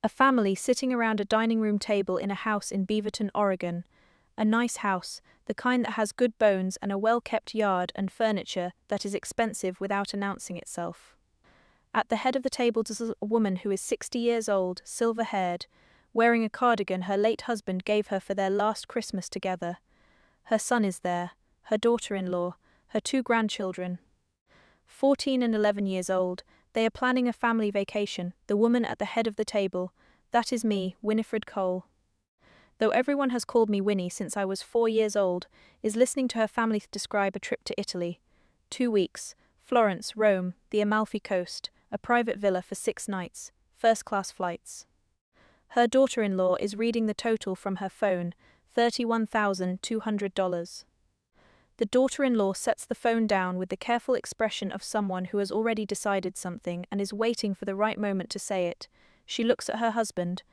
A family sitting around a dining room table in a house in Beaverton, Oregon. A nice house, the kind that has good bones and a well-kept yard and furniture that is expensive without announcing itself. At the head of the table is a woman who is 60 years old, silver-haired, wearing a cardigan her late husband gave her for their last Christmas together. Her son is there, her daughter-in-law, her 2 grandchildren. 14 and 11 years old, they are planning a family vacation, the woman at the head of the table. That is me, Winifred Cole. Though everyone has called me Winnie since I was 4 years old, is listening to her family describe a trip to Italy. 2 weeks, Florence, Rome, the Amalfi Coast, a private villa for 6 nights, first-class flights. Her daughter-in-law is reading the total from her phone, $31,200. The daughter-in-law sets the phone down with the careful expression of someone who has already decided something and is waiting for the right moment to say it. She looks at her husband.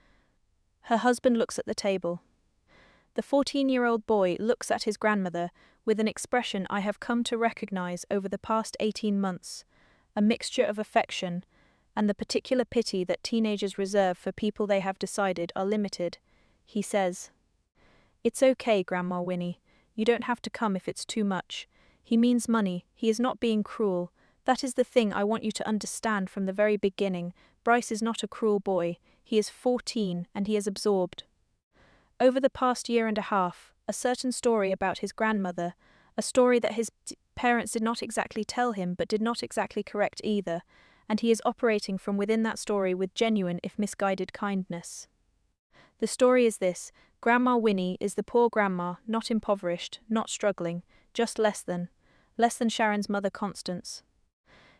Her husband looks at the table. The 14-year-old boy looks at his grandmother with an expression I have come to recognize over the past 18 months, a mixture of affection and the particular pity that teenagers reserve for people they have decided are limited. He says, "It's okay, Grandma Winnie. You don't have to come if it's too much. He means money, he is not being cruel. That is the thing I want you to understand from the very beginning. Bryce is not a cruel boy. He is 14 and he is absorbed." Over the past year and a half, a certain story about his grandmother, a story that his parents did not exactly tell him but did not exactly correct either, and he is operating from within that story with genuine if misguided kindness. The story is this: Grandma Winnie is the poor grandma, not impoverished, not struggling, just less than Sharon's mother Constance,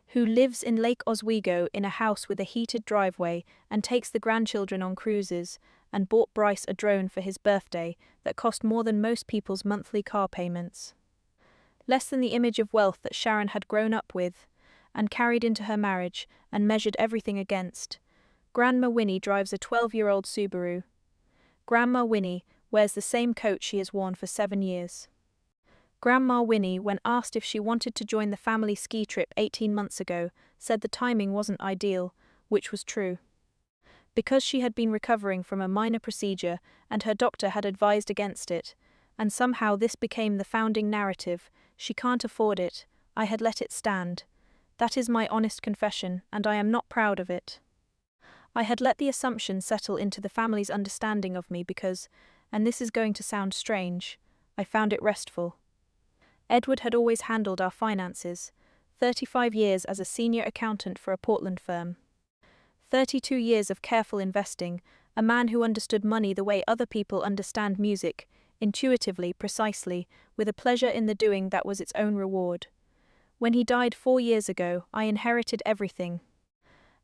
who lives in Lake Oswego in a house with a heated driveway and takes the grandchildren on cruises, and bought Bryce a drone for his birthday that cost more than most people's monthly car payments. Less than the image of wealth that Sharon had grown up with, and carried into her marriage, and measured everything against. Grandma Winnie drives a 12-year-old Subaru. Grandma Winnie wears the same coat she has worn for 7 years. Grandma Winnie, when asked if she wanted to join the family ski trip 18 months ago, said the timing wasn't ideal, which was true. Because she had been recovering from a minor procedure and her doctor had advised against it, and somehow this became the founding narrative, she can't afford it, I had let it stand. That is my honest confession, and I am not proud of it. I had let the assumption settle into the family's understanding of me because, and this is going to sound strange, I found it restful. Edward had always handled our finances, 35 years as a senior accountant for a Portland firm. 32 years of careful investing, a man who understood money the way other people understand music, intuitively, precisely, with a pleasure in the doing that was its own reward. When he died 4 years ago, I inherited everything.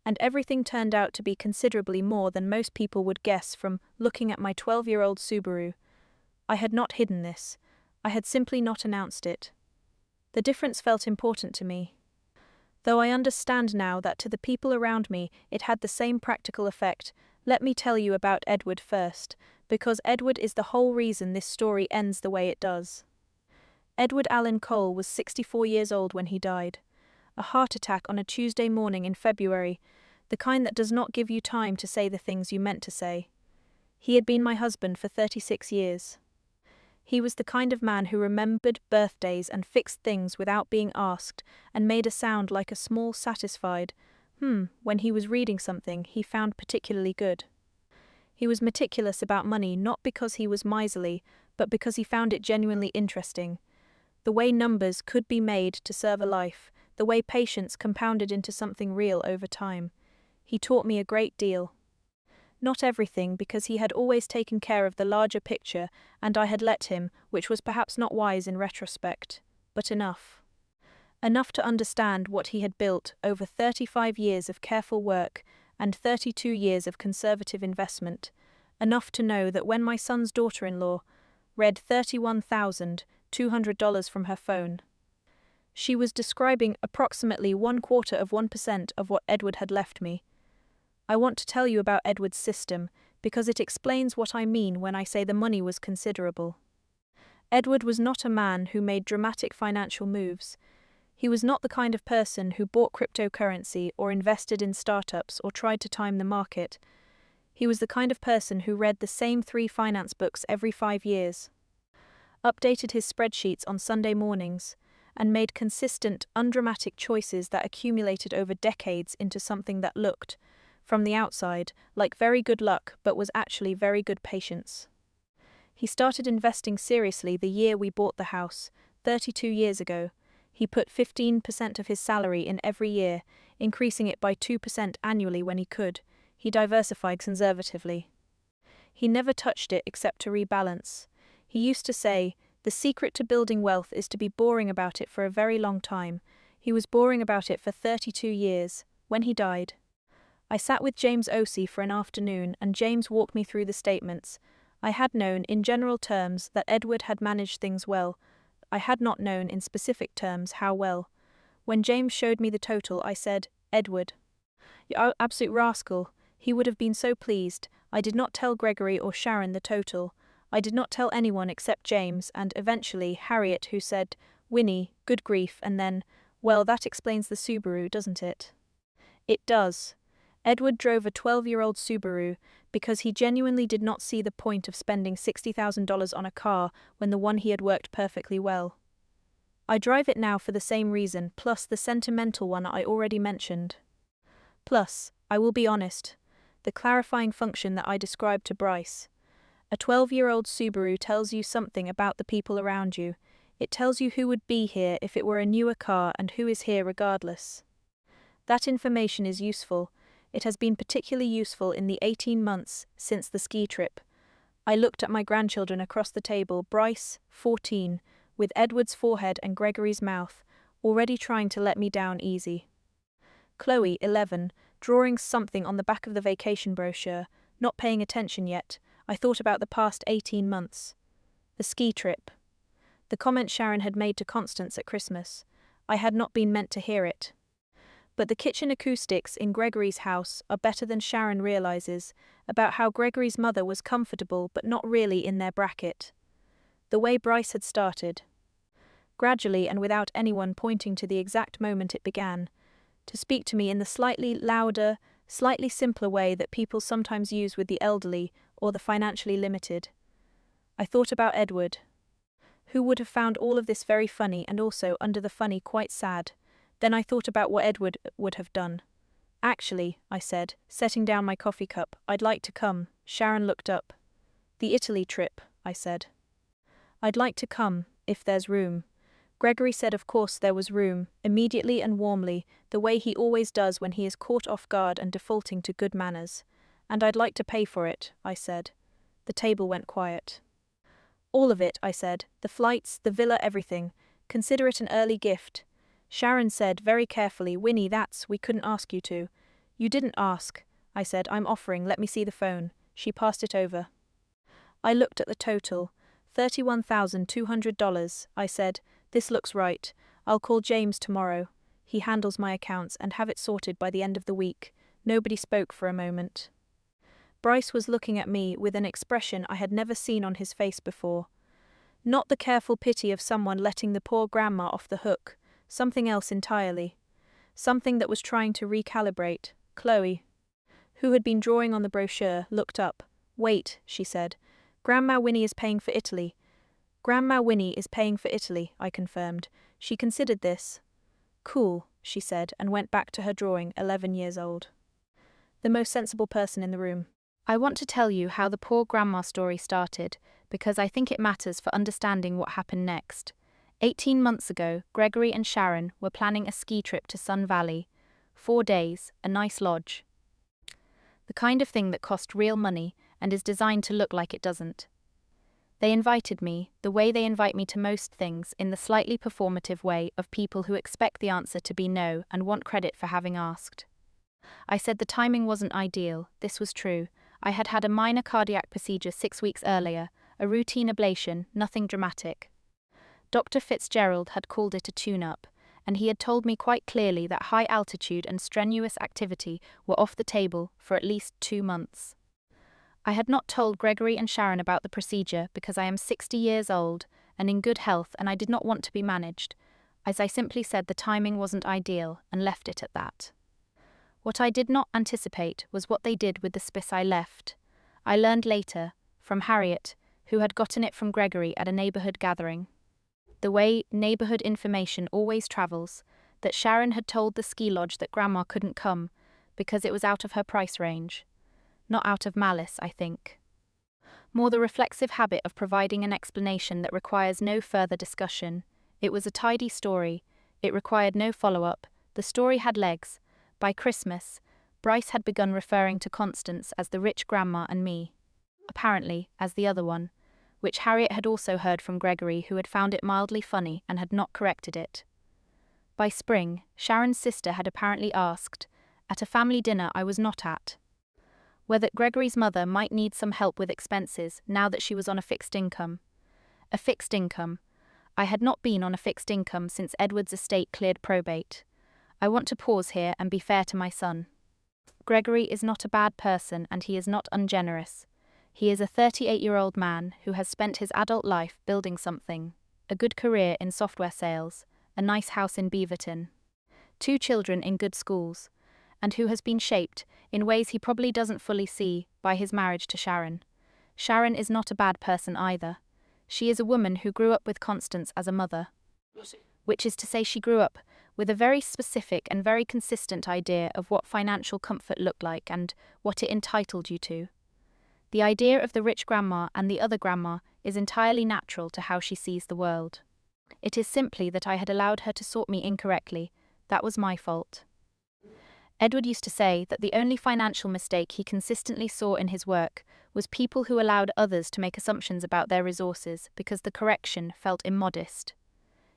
And everything turned out to be considerably more than most people would guess from looking at my 12-year-old Subaru. I had not hidden this. I had simply not announced it. The difference felt important to me. Though I understand now that to the people around me it had the same practical effect, let me tell you about Edward first, because Edward is the whole reason this story ends the way it does. Edward Allen Cole was 64 years old when he died. A heart attack on a Tuesday morning in February, the kind that does not give you time to say the things you meant to say. He had been my husband for 36 years. He was the kind of man who remembered birthdays and fixed things without being asked, and made a sound like a small satisfied when he was reading something he found particularly good. He was meticulous about money not because he was miserly, but because he found it genuinely interesting. The way numbers could be made to serve a life, the way patience compounded into something real over time. He taught me a great deal. Not everything, because he had always taken care of the larger picture, and I had let him, which was perhaps not wise in retrospect, but enough. Enough to understand what he had built over 35 years of careful work and 32 years of conservative investment. Enough to know that when my son's daughter-in-law read $31,200 from her phone, she was describing approximately 1/4% of what Edward had left me. I want to tell you about Edward's system, because it explains what I mean when I say the money was considerable. Edward was not a man who made dramatic financial moves. He was not the kind of person who bought cryptocurrency or invested in startups or tried to time the market. He was the kind of person who read the same 3 finance books every 5 years, updated his spreadsheets on Sunday mornings, and made consistent, undramatic choices that accumulated over decades into something that looked, from the outside, like very good luck but was actually very good patience. He started investing seriously the year we bought the house, 32 years ago. He put 15% of his salary in every year, increasing it by 2% annually when he could. He diversified conservatively. He never touched it except to rebalance. He used to say, "The secret to building wealth is to be boring about it for a very long time." He was boring about it for 32 years, when he died. I sat with James Osei for an afternoon, and James walked me through the statements. I had known, in general terms, that Edward had managed things well. I had not known, in specific terms, how well. When James showed me the total, I said, "Edward, you absolute rascal." He would have been so pleased. I did not tell Gregory or Sharon the total. I did not tell anyone except James and, eventually, Harriet, who said, "Winnie, good grief," and then, "Well, that explains the Subaru, doesn't it?" It does. Edward drove a 12-year-old Subaru because he genuinely did not see the point of spending $60,000 on a car when the one he had worked perfectly well. I drive it now for the same reason, plus the sentimental one I already mentioned. Plus, I will be honest, the clarifying function that I described to Bryce. A 12-year-old Subaru tells you something about the people around you. It tells you who would be here if it were a newer car and who is here regardless. That information is useful. It has been particularly useful in the 18 months since the ski trip. I looked at my grandchildren across the table, Bryce, 14, with Edward's forehead and Gregory's mouth, already trying to let me down easy. Chloe, 11, drawing something on the back of the vacation brochure, not paying attention yet. I thought about the past 18 months. The ski trip. The comment Sharon had made to Constance at Christmas. I had not been meant to hear it. But the kitchen acoustics in Gregory's house are better than Sharon realizes, about how Gregory's mother was comfortable but not really in their bracket. The way Bryce had started. Gradually and without anyone pointing to the exact moment it began, to speak to me in the slightly louder, slightly simpler way that people sometimes use with the elderly or the financially limited. I thought about Edward, who would have found all of this very funny and also, under the funny, quite sad. Then I thought about what Edward would have done. "Actually," I said, setting down my coffee cup, "I'd like to come." Sharon looked up. "The Italy trip," I said. "I'd like to come, if there's room." Gregory said of course there was room, immediately and warmly, the way he always does when he is caught off guard and defaulting to good manners. "And I'd like to pay for it," I said. The table went quiet. "All of it," I said, "the flights, the villa, everything. Consider it an early gift." Sharon said very carefully, "Winnie, we couldn't ask you to." "You didn't ask," I said. "I'm offering, let me see the phone." She passed it over. I looked at the total. $31,200, I said. "This looks right. I'll call James tomorrow. He handles my accounts and have it sorted by the end of the week." Nobody spoke for a moment. Bryce was looking at me with an expression I had never seen on his face before. Not the careful pity of someone letting the poor grandma off the hook. Something else entirely. Something that was trying to recalibrate. Chloe, who had been drawing on the brochure, looked up. "Wait," she said. "Grandma Winnie is paying for Italy." "Grandma Winnie is paying for Italy," I confirmed. She considered this. "Cool," she said, and went back to her drawing, 11 years old. The most sensible person in the room. I want to tell you how the poor grandma story started, because I think it matters for understanding what happened next. 18 months ago, Gregory and Sharon were planning a ski trip to Sun Valley. 4 days, a nice lodge. The kind of thing that cost real money and is designed to look like it doesn't. They invited me, the way they invite me to most things, in the slightly performative way of people who expect the answer to be no and want credit for having asked. I said the timing wasn't ideal. This was true. I had had a minor cardiac procedure 6 weeks earlier, a routine ablation, nothing dramatic. Dr. Fitzgerald had called it a tune-up, and he had told me quite clearly that high altitude and strenuous activity were off the table for at least 2 months. I had not told Gregory and Sharon about the procedure because I am 60 years old and in good health and I did not want to be managed, as I simply said the timing wasn't ideal and left it at that. What I did not anticipate was what they did with the spice I left. I learned later, from Harriet, who had gotten it from Gregory at a neighborhood gathering, the way neighborhood information always travels, that Sharon had told the ski lodge that Grandma couldn't come because it was out of her price range. Not out of malice, I think. More the reflexive habit of providing an explanation that requires no further discussion. It was a tidy story. It required no follow-up. The story had legs. By Christmas, Bryce had begun referring to Constance as the rich grandma and me, apparently, as the other one, which Harriet had also heard from Gregory, who had found it mildly funny and had not corrected it. By spring, Sharon's sister had apparently asked, at a family dinner I was not at, whether Gregory's mother might need some help with expenses now that she was on a fixed income. A fixed income. I had not been on a fixed income since Edward's estate cleared probate. I want to pause here and be fair to my son. Gregory is not a bad person and he is not ungenerous. He is a 38-year-old man who has spent his adult life building something, a good career in software sales, a nice house in Beaverton, 2 children in good schools, and who has been shaped, in ways he probably doesn't fully see, by his marriage to Sharon. Sharon is not a bad person either. She is a woman who grew up with Constance as a mother, which is to say she grew up with a very specific and very consistent idea of what financial comfort looked like and what it entitled you to. The idea of the rich grandma and the other grandma is entirely natural to how she sees the world. It is simply that I had allowed her to sort me incorrectly. That was my fault. Edward used to say that the only financial mistake he consistently saw in his work was people who allowed others to make assumptions about their resources because the correction felt immodest.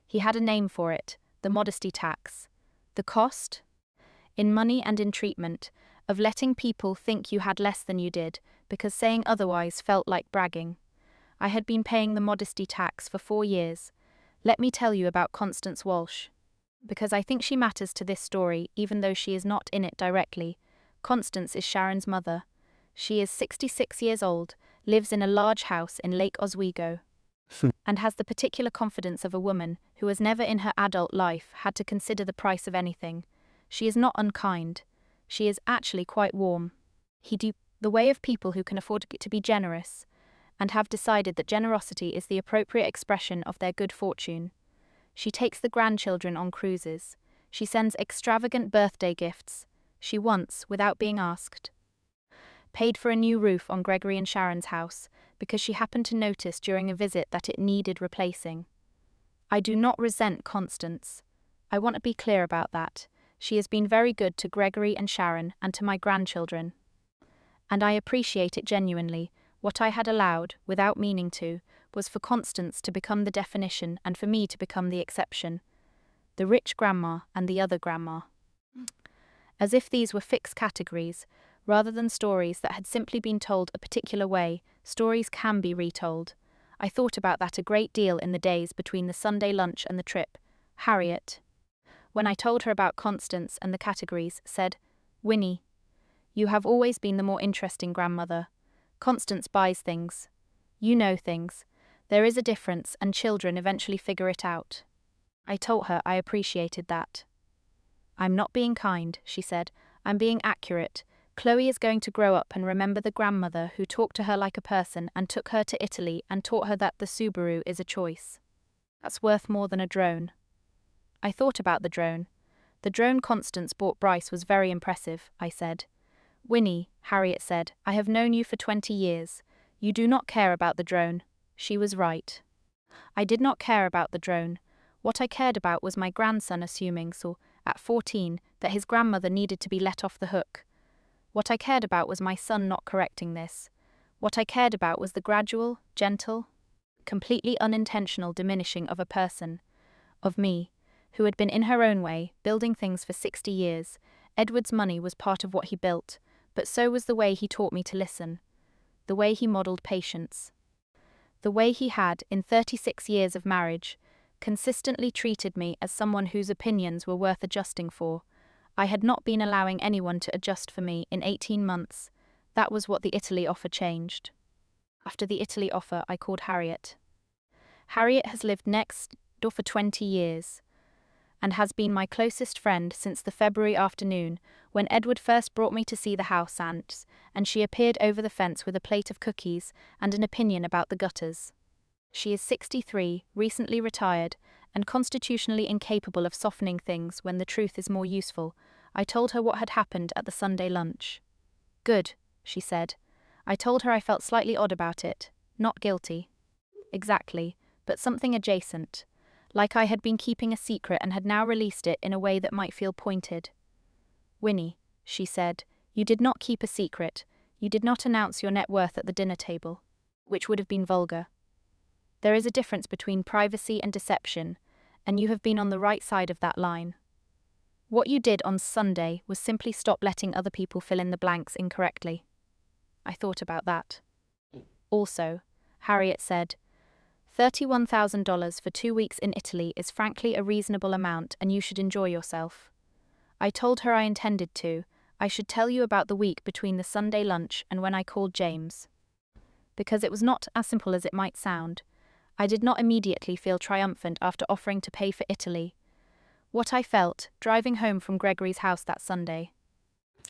He had a name for it, the modesty tax. The cost, in money and in treatment, of letting people think you had less than you did because saying otherwise felt like bragging. I had been paying the modesty tax for 4 years. Let me tell you about Constance Walsh, because I think she matters to this story even though she is not in it directly. Constance is Sharon's mother. She is 66 years old, lives in a large house in Lake Oswego, and has the particular confidence of a woman who has never in her adult life had to consider the price of anything. She is not unkind. She is actually quite warm. The way of people who can afford to be generous, and have decided that generosity is the appropriate expression of their good fortune. She takes the grandchildren on cruises. She sends extravagant birthday gifts. She once, without being asked, paid for a new roof on Gregory and Sharon's house because she happened to notice during a visit that it needed replacing. I do not resent Constance. I want to be clear about that. She has been very good to Gregory and Sharon and to my grandchildren. And I appreciate it genuinely. What I had allowed, without meaning to, was for Constance to become the definition and for me to become the exception. The rich grandma and the other grandma. As if these were fixed categories, rather than stories that had simply been told a particular way. Stories can be retold. I thought about that a great deal in the days between the Sunday lunch and the trip. Harriet, when I told her about Constance and the categories, said, "Winnie, you have always been the more interesting grandmother. Constance buys things. You know things. There is a difference and children eventually figure it out." I told her I appreciated that. "I'm not being kind," she said. "I'm being accurate. Chloe is going to grow up and remember the grandmother who talked to her like a person and took her to Italy and taught her that the Subaru is a choice. That's worth more than a drone." I thought about the drone. "The drone Constance bought Bryce was very impressive," I said. "Winnie," Harriet said, "I have known you for 20 years. You do not care about the drone." She was right. I did not care about the drone. What I cared about was my grandson assuming, so, at 14, that his grandmother needed to be let off the hook. What I cared about was my son not correcting this. What I cared about was the gradual, gentle, completely unintentional diminishing of a person, of me, who had been in her own way, building things for 60 years. Edward's money was part of what he built, but so was the way he taught me to listen, the way he modelled patience, the way he had, in 36 years of marriage, consistently treated me as someone whose opinions were worth adjusting for. I had not been allowing anyone to adjust for me in 18 months. That was what the Italy offer changed. After the Italy offer, I called Harriet. Harriet has lived next door for 20 years. and has been my closest friend since the February afternoon when Edward first brought me to see the house ants, and she appeared over the fence with a plate of cookies and an opinion about the gutters. She is 63, recently retired, and constitutionally incapable of softening things when the truth is more useful. I told her what had happened at the Sunday lunch. Good, she said. I told her I felt slightly odd about it, not guilty. Exactly, but something adjacent. Like I had been keeping a secret and had now released it in a way that might feel pointed. Winnie, she said, you did not keep a secret. You did not announce your net worth at the dinner table, which would have been vulgar. There is a difference between privacy and deception, and you have been on the right side of that line. What you did on Sunday was simply stop letting other people fill in the blanks incorrectly. I thought about that. Also, Harriet said, $31,000 for 2 weeks in Italy is frankly a reasonable amount and you should enjoy yourself. I told her I intended to. I should tell you about the week between the Sunday lunch and when I called James. Because it was not as simple as it might sound. I did not immediately feel triumphant after offering to pay for Italy. What I felt, driving home from Gregory's house that Sunday,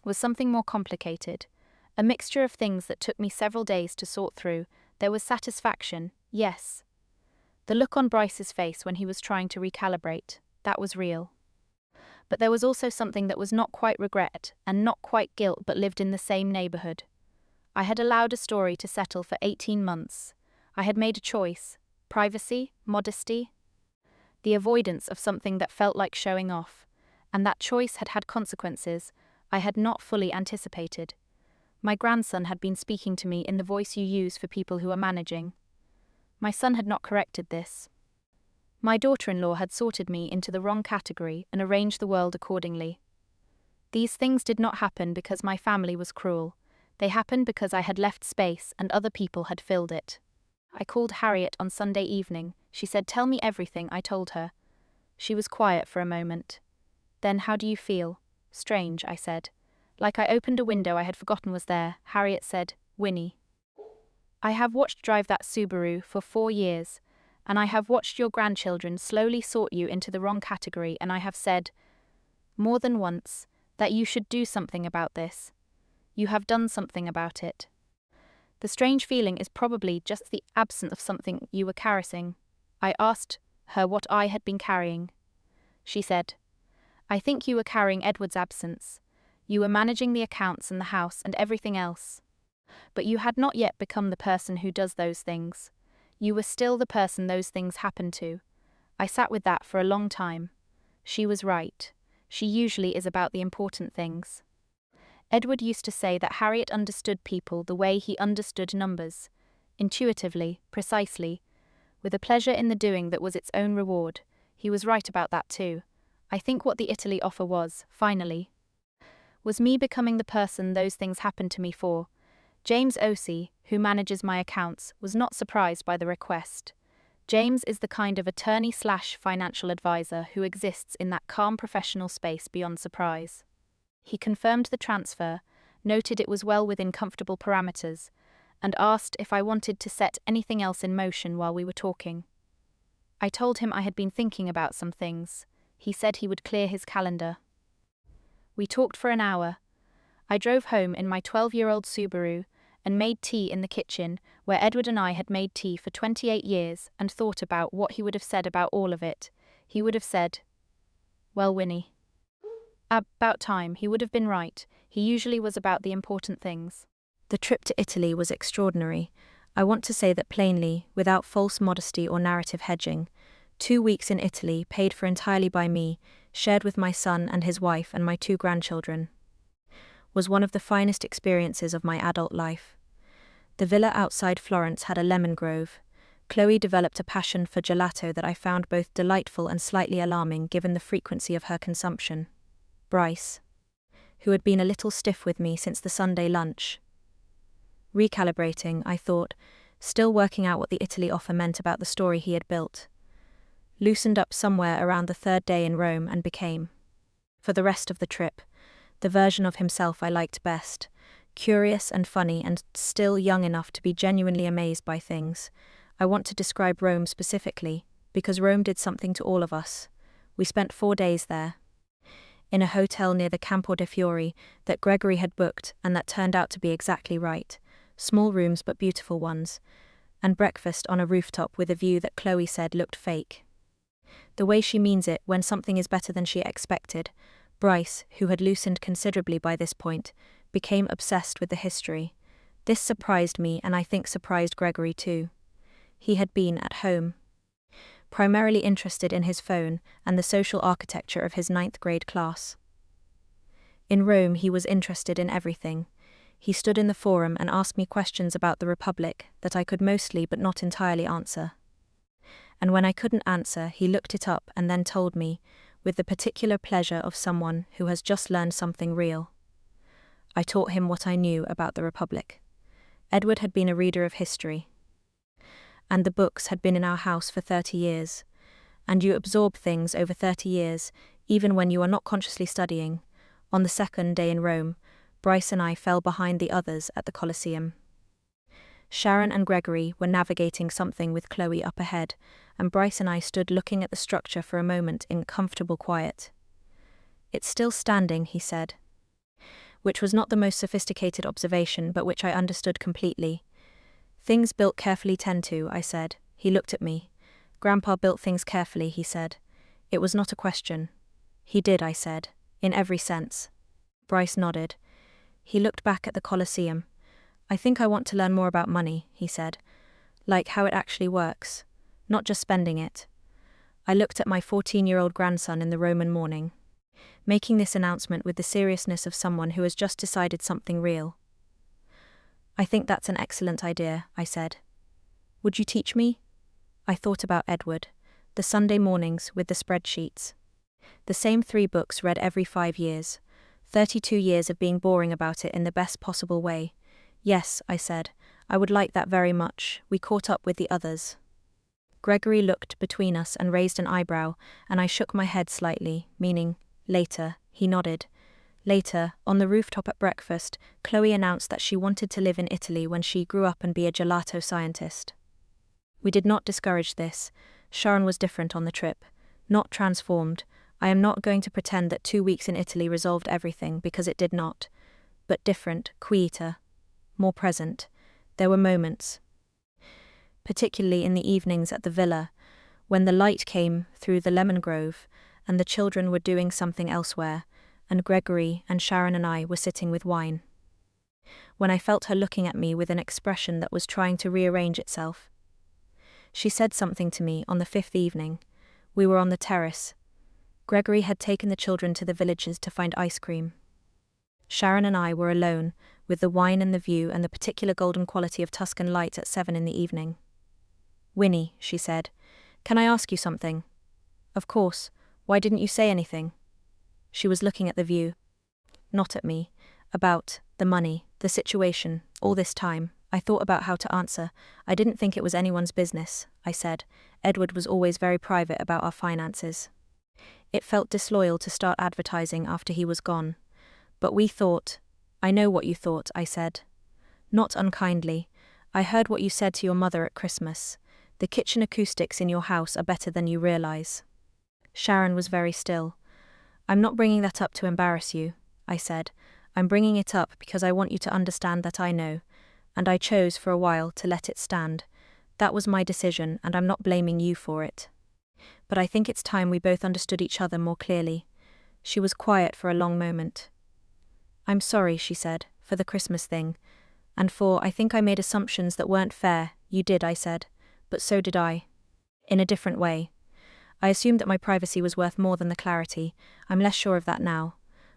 was something more complicated. A mixture of things that took me several days to sort through. There was satisfaction, yes. The look on Bryce's face when he was trying to recalibrate, that was real. But there was also something that was not quite regret and not quite guilt but lived in the same neighborhood. I had allowed a story to settle for 18 months. I had made a choice. Privacy, modesty, the avoidance of something that felt like showing off. And that choice had had consequences I had not fully anticipated. My grandson had been speaking to me in the voice you use for people who are managing. My son had not corrected this. My daughter-in-law had sorted me into the wrong category and arranged the world accordingly. These things did not happen because my family was cruel. They happened because I had left space and other people had filled it. I called Harriet on Sunday evening. She said, "Tell me everything," I told her. She was quiet for a moment. Then, "How do you feel?" "Strange," I said. Like I opened a window I had forgotten was there. Harriet said, "Winnie, I have watched drive that Subaru for 4 years, and I have watched your grandchildren slowly sort you into the wrong category, and I have said, more than once, that you should do something about this. You have done something about it. The strange feeling is probably just the absence of something you were carrying." I asked her what I had been carrying. She said, "I think you were carrying Edward's absence. You were managing the accounts and the house and everything else. But you had not yet become the person who does those things. You were still the person those things happened to." I sat with that for a long time. She was right. She usually is about the important things. Edward used to say that Harriet understood people the way he understood numbers. Intuitively, precisely, with a pleasure in the doing that was its own reward. He was right about that too. I think what the Italy offer was, finally, was me becoming the person those things happened to me for. James Osey, who manages my accounts, was not surprised by the request. James is the kind of attorney/financial advisor who exists in that calm professional space beyond surprise. He confirmed the transfer, noted it was well within comfortable parameters, and asked if I wanted to set anything else in motion while we were talking. I told him I had been thinking about some things. He said he would clear his calendar. We talked for an hour. I drove home in my 12-year-old Subaru and made tea in the kitchen, where Edward and I had made tea for 28 years, and thought about what he would have said about all of it. He would have said, "Well, Winnie, about time." He would have been right. He usually was about the important things. The trip to Italy was extraordinary. I want to say that plainly, without false modesty or narrative hedging. 2 weeks in Italy, paid for entirely by me, shared with my son and his wife and my 2 grandchildren, was one of the finest experiences of my adult life. The villa outside Florence had a lemon grove. Chloe developed a passion for gelato that I found both delightful and slightly alarming given the frequency of her consumption. Bryce, who had been a little stiff with me since the Sunday lunch, recalibrating, I thought, still working out what the Italy offer meant about the story he had built, loosened up somewhere around the 3rd day in Rome and became, for the rest of the trip, the version of himself I liked best, curious and funny and still young enough to be genuinely amazed by things. I want to describe Rome specifically, because Rome did something to all of us. We spent 4 days there. In a hotel near the Campo de Fiori that Gregory had booked and that turned out to be exactly right. Small rooms but beautiful ones. And breakfast on a rooftop with a view that Chloe said looked fake. The way she means it when something is better than she expected. Bryce, who had loosened considerably by this point, became obsessed with the history. This surprised me and I think surprised Gregory too. He had been at home, primarily interested in his phone and the social architecture of his 9th grade class. In Rome he was interested in everything. He stood in the forum and asked me questions about the Republic that I could mostly but not entirely answer. And when I couldn't answer, he looked it up and then told me, with the particular pleasure of someone who has just learned something real. I taught him what I knew about the Republic. Edward had been a reader of history. And the books had been in our house for 30 years. And you absorb things over 30 years, even when you are not consciously studying. On the second day in Rome, Bryce and I fell behind the others at the Colosseum. Sharon and Gregory were navigating something with Chloe up ahead, and Bryce and I stood looking at the structure for a moment in comfortable quiet. "It's still standing," he said. Which was not the most sophisticated observation, but which I understood completely. "Things built carefully tend to," I said. He looked at me. "Grandpa built things carefully," he said. It was not a question. "He did," I said. "In every sense." Bryce nodded. He looked back at the Colosseum. "I think I want to learn more about money," he said. "Like how it actually works. Not just spending it." I looked at my 14-year-old grandson in the Roman morning, making this announcement with the seriousness of someone who has just decided something real. "I think that's an excellent idea," I said. "Would you teach me?" I thought about Edward, the Sunday mornings with the spreadsheets. The same 3 books read every 5 years. 32 years of being boring about it in the best possible way. "Yes," I said, "I would like that very much." We caught up with the others. Gregory looked between us and raised an eyebrow, and I shook my head slightly, meaning, later. He nodded. Later, on the rooftop at breakfast, Chloe announced that she wanted to live in Italy when she grew up and be a gelato scientist. We did not discourage this. Sharon was different on the trip. Not transformed. I am not going to pretend that 2 weeks in Italy resolved everything, because it did not. But different, quieter, more present. There were moments, particularly in the evenings at the villa, when the light came through the lemon grove, and the children were doing something elsewhere, and Gregory and Sharon and I were sitting with wine. When I felt her looking at me with an expression that was trying to rearrange itself. She said something to me on the 5th evening. We were on the terrace. Gregory had taken the children to the villages to find ice cream. Sharon and I were alone, with the wine and the view and the particular golden quality of Tuscan light at 7 in the evening. "Winnie," she said, "can I ask you something?" "Of course. Why didn't you say anything?" She was looking at the view. Not at me. About the money, the situation, all this time. I thought about how to answer. I didn't think it was anyone's business, I said. Edward was always very private about our finances. It felt disloyal to start advertising after he was gone. But we thought. "I know what you thought," I said. Not unkindly. "I heard what you said to your mother at Christmas. The kitchen acoustics in your house are better than you realize." Sharon was very still. "I'm not bringing that up to embarrass you," I said. "I'm bringing it up because I want you to understand that I know, and I chose for a while to let it stand. That was my decision, and I'm not blaming you for it. But I think it's time we both understood each other more clearly." She was quiet for a long moment. "I'm sorry," she said, "for the Christmas thing. And I think I made assumptions that weren't fair." "You did," I said. "But so did I. In a different way. I assumed that my privacy was worth more than the clarity. I'm less sure of that now."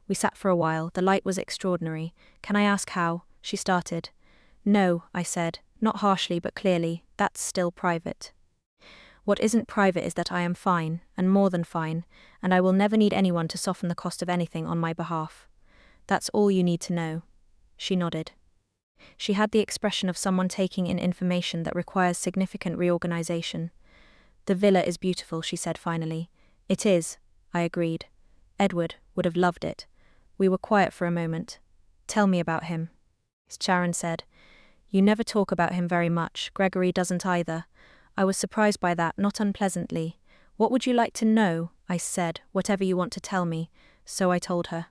We sat for a while. The light was extraordinary. "Can I ask how?" she started. "No," I said, not harshly but clearly. "That's still private. What isn't private is that I am fine, and more than fine, and I will never need anyone to soften the cost of anything on my behalf. That's all you need to know." She nodded. She had the expression of someone taking in information that requires significant reorganization. "The villa is beautiful," she said finally. "It is," I agreed. "Edward would have loved it." We were quiet for a moment. "Tell me about him," Sharon said. "You never talk about him very much. Gregory doesn't either." I was surprised by that, not unpleasantly. What would you like to know? I said, whatever you want to tell me. So I told her.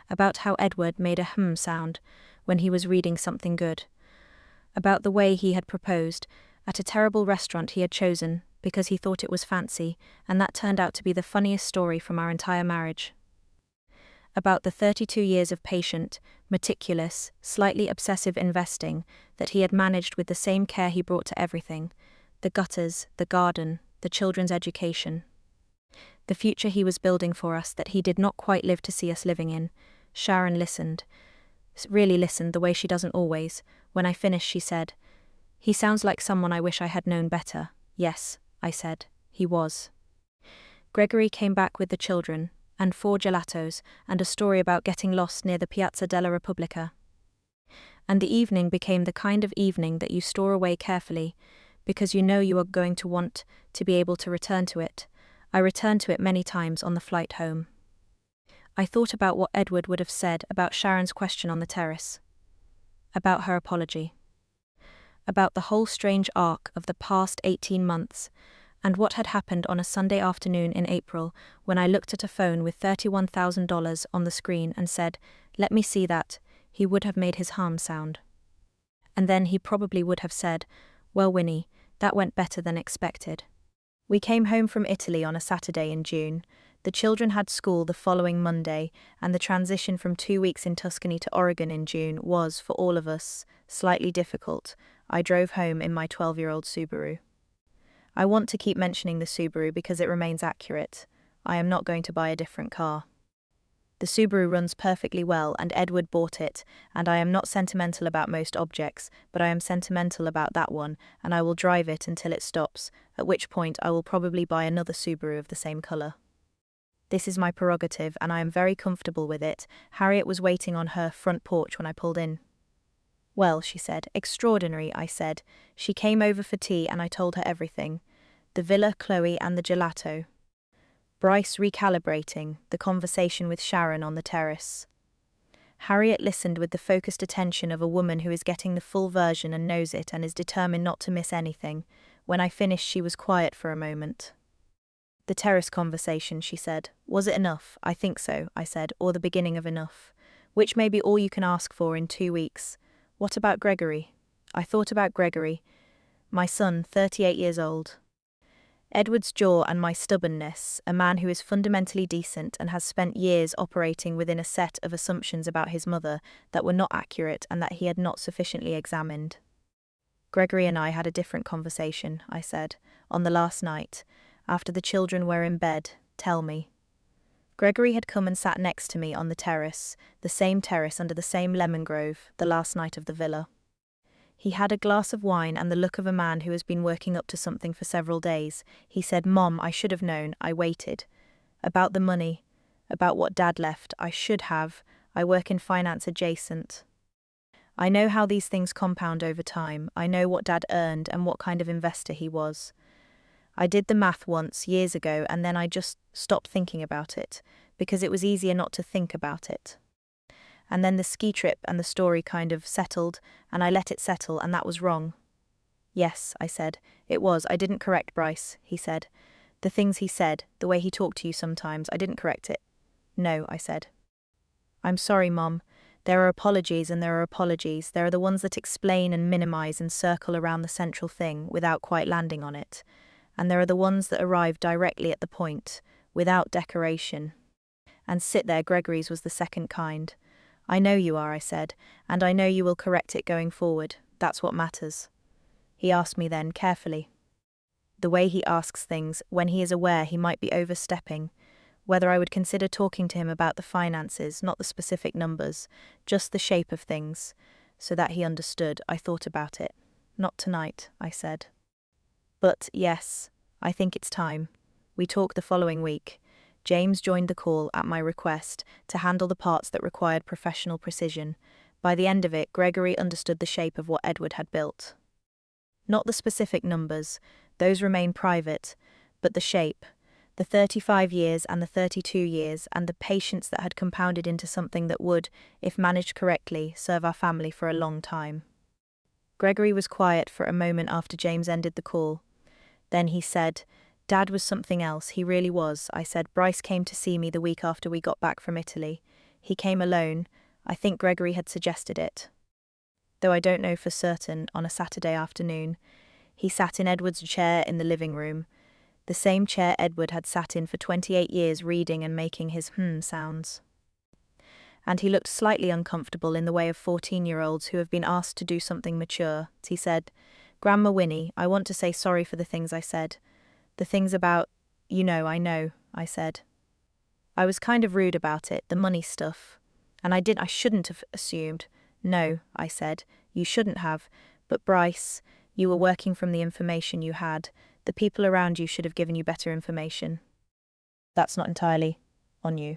About how Edward made a sound when he was reading something good. About the way he had proposed, at a terrible restaurant he had chosen, because he thought it was fancy, and that turned out to be the funniest story from our entire marriage. About the 32 years of patient, meticulous, slightly obsessive investing that he had managed with the same care he brought to everything: the gutters, the garden, the children's education. The future he was building for us that he did not quite live to see us living in. Sharon listened. Really listened the way she doesn't always. When I finished, she said, "He sounds like someone I wish I had known better." Yes, I said, he was. Gregory came back with the children, and 4 gelatos, and a story about getting lost near the Piazza della Repubblica. And the evening became the kind of evening that you store away carefully, because you know you are going to want to be able to return to it. I returned to it many times on the flight home. I thought about what Edward would have said about Sharon's question on the terrace. About her apology. About the whole strange arc of the past 18 months, and what had happened on a Sunday afternoon in April when I looked at a phone with $31,000 on the screen and said, "Let me see that." He would have made his sound. And then he probably would have said, "Well, Winnie, that went better than expected." We came home from Italy on a Saturday in June. The children had school the following Monday, and the transition from 2 weeks in Tuscany to Oregon in June was, for all of us, slightly difficult. I drove home in my 12-year-old Subaru. I want to keep mentioning the Subaru because it remains accurate. I am not going to buy a different car. The Subaru runs perfectly well, and Edward bought it, and I am not sentimental about most objects, but I am sentimental about that one, and I will drive it until it stops, at which point I will probably buy another Subaru of the same colour. This is my prerogative, and I am very comfortable with it. Harriet was waiting on her front porch when I pulled in. "Well," she said. "Extraordinary," I said. She came over for tea, and I told her everything. The villa, Chloe, and the gelato. Bryce recalibrating, the conversation with Sharon on the terrace. Harriet listened with the focused attention of a woman who is getting the full version and knows it and is determined not to miss anything. When I finished, she was quiet for a moment. "The terrace conversation," she said. "Was it enough?" "I think so," I said, "or the beginning of enough. Which may be all you can ask for in 2 weeks. What about Gregory?" I thought about Gregory. My son, 38 years old. Edward's jaw and my stubbornness, a man who is fundamentally decent and has spent years operating within a set of assumptions about his mother that were not accurate and that he had not sufficiently examined. "Gregory and I had a different conversation," I said, "on the last night, after the children were in bed. Tell me." Gregory had come and sat next to me on the terrace, the same terrace under the same lemon grove, the last night of the villa. He had a glass of wine and the look of a man who has been working up to something for several days. He said, "Mom, I should have known." I waited. "About the money. About what Dad left. I should have. I work in finance adjacent. I know how these things compound over time. I know what Dad earned and what kind of investor he was. I did the math once, years ago, and then I just stopped thinking about it, because it was easier not to think about it. And then the ski trip and the story kind of settled, and I let it settle, and that was wrong." "Yes," I said, "it was. I didn't correct Bryce," he said. "The things he said, the way he talked to you sometimes, I didn't correct it." "No," I said. "I'm sorry, Mom. There are apologies and there are apologies. There are the ones that explain and minimize and circle around the central thing without quite landing on it. And there are the ones that arrive directly at the point, without decoration. And sit there, Gregory's was the second kind. I know you are," I said, "and I know you will correct it going forward. That's what matters." He asked me then, carefully. The way he asks things, when he is aware he might be overstepping, whether I would consider talking to him about the finances, not the specific numbers, just the shape of things, so that he understood. I thought about it. "Not tonight," I said. "But, yes, I think it's time." We talked the following week. James joined the call at my request to handle the parts that required professional precision. By the end of it, Gregory understood the shape of what Edward had built. Not the specific numbers, those remain private, but the shape, the 35 years and the 32 years, and the patience that had compounded into something that would, if managed correctly, serve our family for a long time. Gregory was quiet for a moment after James ended the call. Then he said, Dad was something else, he really was, I said. Bryce came to see me the week after we got back from Italy. He came alone. I think Gregory had suggested it, though I don't know for certain, on a Saturday afternoon. He sat in Edward's chair in the living room, the same chair Edward had sat in for 28 years reading and making his sounds. And he looked slightly uncomfortable in the way of 14-year-olds who have been asked to do something mature. He said, "Grandma Winnie, I want to say sorry for the things I said. The things about, I know," I said. "I was kind of rude about it, the money stuff. And I shouldn't have assumed." "No," I said, "you shouldn't have. But Bryce, you were working from the information you had. The people around you should have given you better information. That's not entirely on you."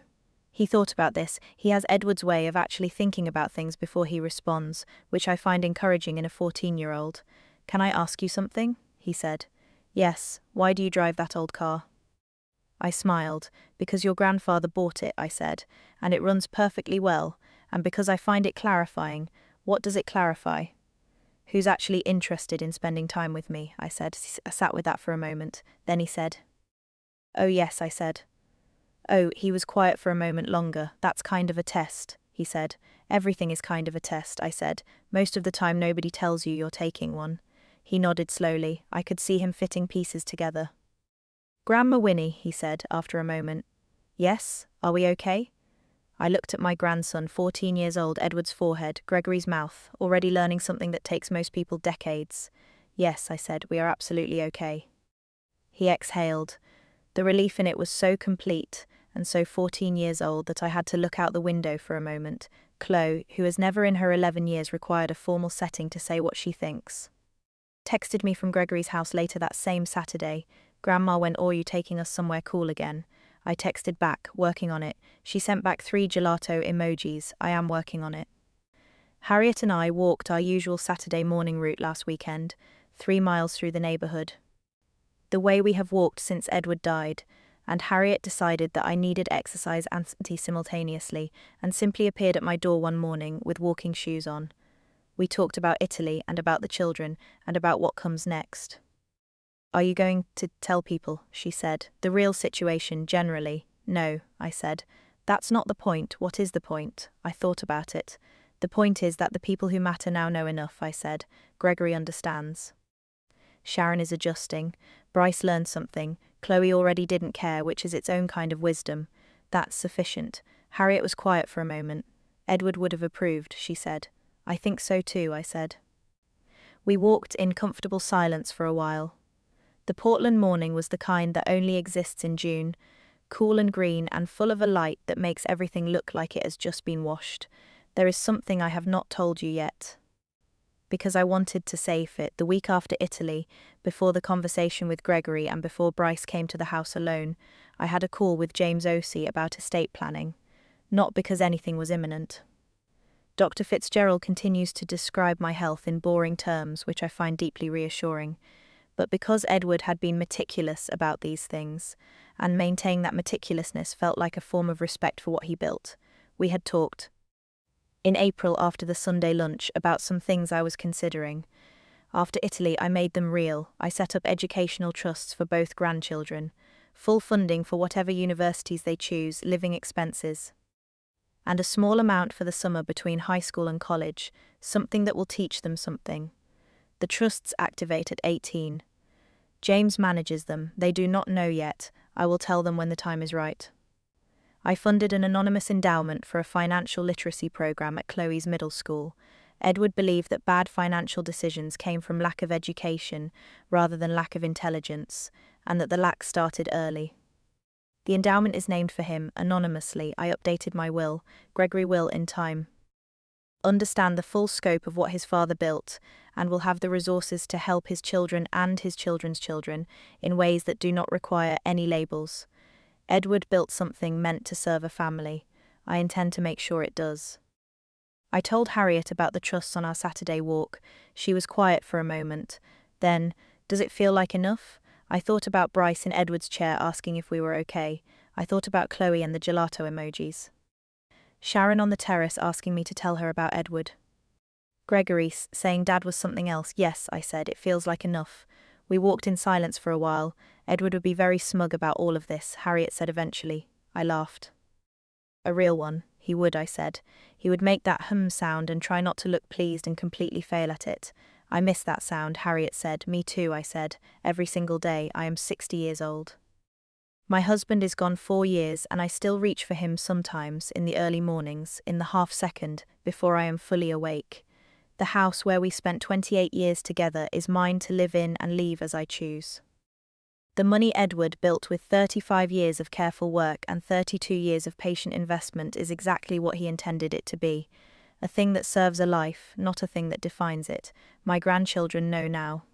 He thought about this. He has Edward's way of actually thinking about things before he responds, which I find encouraging in a 14-year-old. "Can I ask you something?" he said. "Yes, why do you drive that old car?" I smiled. "Because your grandfather bought it," I said, "and it runs perfectly well, and because I find it clarifying." "What does it clarify?" "Who's actually interested in spending time with me," I said. I sat with that for a moment. Then he said, "Oh yes," I said. Oh, he was quiet for a moment longer. "That's kind of a test," he said. "Everything is kind of a test," I said. "Most of the time nobody tells you you're taking one." He nodded slowly. I could see him fitting pieces together. "Grandma Winnie," he said, after a moment. "Yes? Are we okay?" I looked at my grandson, 14 years old, Edward's forehead, Gregory's mouth, already learning something that takes most people decades. "Yes," I said, "we are absolutely okay." He exhaled. The relief in it was so complete and so 14 years old that I had to look out the window for a moment. Chloe, who has never in her 11 years required a formal setting to say what she thinks, texted me from Gregory's house later that same Saturday. "Grandma, when are you taking us somewhere cool again?" I texted back, "Working on it." She sent back 3 gelato emojis. "I am working on it." Harriet and I walked our usual Saturday morning route last weekend, 3 miles through the neighborhood. The way we have walked since Edward died, and Harriet decided that I needed exercise and simultaneously, and simply appeared at my door one morning with walking shoes on. We talked about Italy and about the children and about what comes next. "Are you going to tell people?" she said. "The real situation, generally?" "No," I said. "That's not the point. What is the point?" I thought about it. "The point is that the people who matter now know enough," I said. "Gregory understands. Sharon is adjusting. Bryce learned something. Chloe already didn't care, which is its own kind of wisdom. That's sufficient." Harriet was quiet for a moment. "Edward would have approved," she said. "I think so too," I said. We walked in comfortable silence for a while. The Portland morning was the kind that only exists in June, cool and green and full of a light that makes everything look like it has just been washed. There is something I have not told you yet, because I wanted to save it. The week after Italy, before the conversation with Gregory and before Bryce came to the house alone, I had a call with James Osei about estate planning. Not because anything was imminent. Dr. Fitzgerald continues to describe my health in boring terms, which I find deeply reassuring, but because Edward had been meticulous about these things, and maintaining that meticulousness felt like a form of respect for what he built. We had talked in April after the Sunday lunch about some things I was considering. After Italy, I made them real. I set up educational trusts for both grandchildren, full funding for whatever universities they choose, living expenses, and a small amount for the summer between high school and college, something that will teach them something. The trusts activate at 18. James manages them. They do not know yet. I will tell them when the time is right. I funded an anonymous endowment for a financial literacy program at Chloe's middle school. Edward believed that bad financial decisions came from lack of education rather than lack of intelligence, and that the lack started early. The endowment is named for him, anonymously. I updated my will. Gregory will, in time, understand the full scope of what his father built, and will have the resources to help his children and his children's children in ways that do not require any labels. Edward built something meant to serve a family. I intend to make sure it does. I told Harriet about the trusts on our Saturday walk. She was quiet for a moment. Then, "Does it feel like enough?" I thought about Bryce in Edward's chair asking if we were okay. I thought about Chloe and the gelato emojis. Sharon on the terrace asking me to tell her about Edward. Gregory saying Dad was something else. "Yes," I said, "it feels like enough." We walked in silence for a while. Edward would be very smug about all of this, Harriet said eventually. I laughed. A real one. He would, I said. He would make that sound and try not to look pleased and completely fail at it. I miss that sound, Harriet said. Me too, I said. Every single day. I am 60 years old. My husband is gone 4 years, and I still reach for him sometimes, in the early mornings, in the half-second, before I am fully awake. The house where we spent 28 years together is mine to live in and leave as I choose. The money Edward built with 35 years of careful work and 32 years of patient investment is exactly what he intended it to be. A thing that serves a life, not a thing that defines it. My grandchildren know now.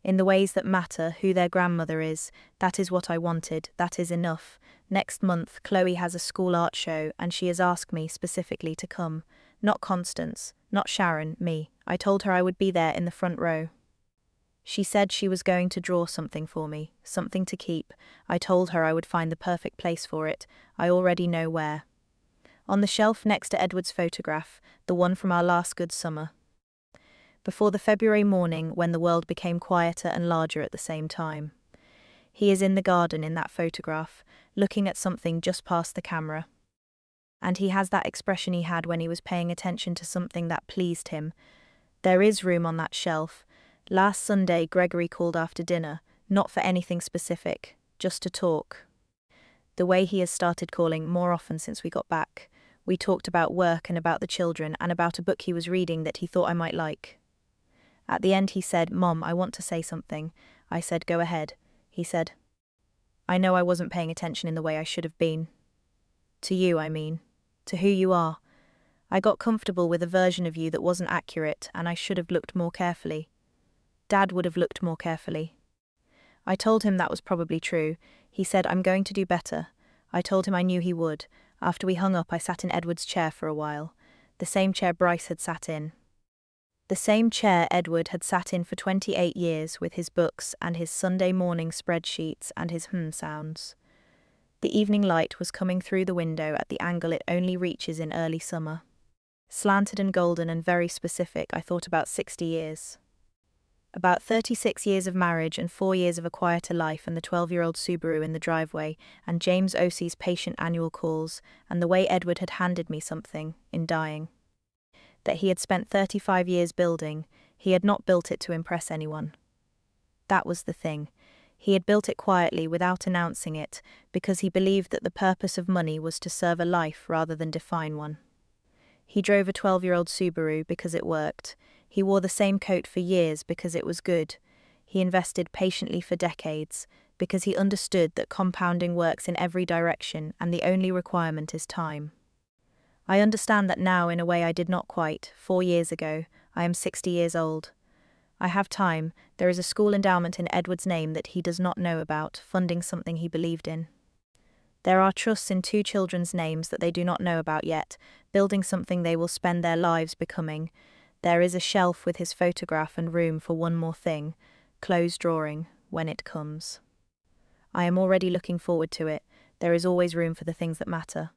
In the ways that matter, who their grandmother is, that is what I wanted, that is enough. Next month, Chloe has a school art show, and she has asked me specifically to come. Not Constance, not Sharon, me. I told her I would be there in the front row. She said she was going to draw something for me, something to keep. I told her I would find the perfect place for it. I already know where. On the shelf next to Edward's photograph, the one from our last good summer. Before the February morning when the world became quieter and larger at the same time. He is in the garden in that photograph, looking at something just past the camera. And he has that expression he had when he was paying attention to something that pleased him. There is room on that shelf. Last Sunday, Gregory called after dinner, not for anything specific, just to talk. The way he has started calling more often since we got back. We talked about work and about the children and about a book he was reading that he thought I might like. At the end he said, "Mom, I want to say something." I said, "Go ahead." He said, "I know I wasn't paying attention in the way I should have been. To you, I mean. To who you are. I got comfortable with a version of you that wasn't accurate, and I should have looked more carefully. Dad would have looked more carefully." I told him that was probably true. He said, "I'm going to do better." I told him I knew he would. After we hung up, I sat in Edward's chair for a while. The same chair Bryce had sat in. The same chair Edward had sat in for 28 years with his books and his Sunday morning spreadsheets and his sounds. The evening light was coming through the window at the angle it only reaches in early summer. Slanted and golden and very specific, I thought about 60 years. About 36 years of marriage and 4 years of a quieter life and the 12-year-old Subaru in the driveway and James Osie's patient annual calls and the way Edward had handed me something, in dying. That he had spent 35 years building, he had not built it to impress anyone. That was the thing. He had built it quietly without announcing it because he believed that the purpose of money was to serve a life rather than define one. He drove a 12-year-old Subaru because it worked. He wore the same coat for years because it was good. He invested patiently for decades because he understood that compounding works in every direction and the only requirement is time. I understand that now in a way I did not quite, 4 years ago. I am 60 years old. I have time. There is a school endowment in Edward's name that he does not know about, funding something he believed in. There are trusts in 2 children's names that they do not know about yet, building something they will spend their lives becoming. There is a shelf with his photograph and room for one more thing, closed drawing, when it comes. I am already looking forward to it. There is always room for the things that matter.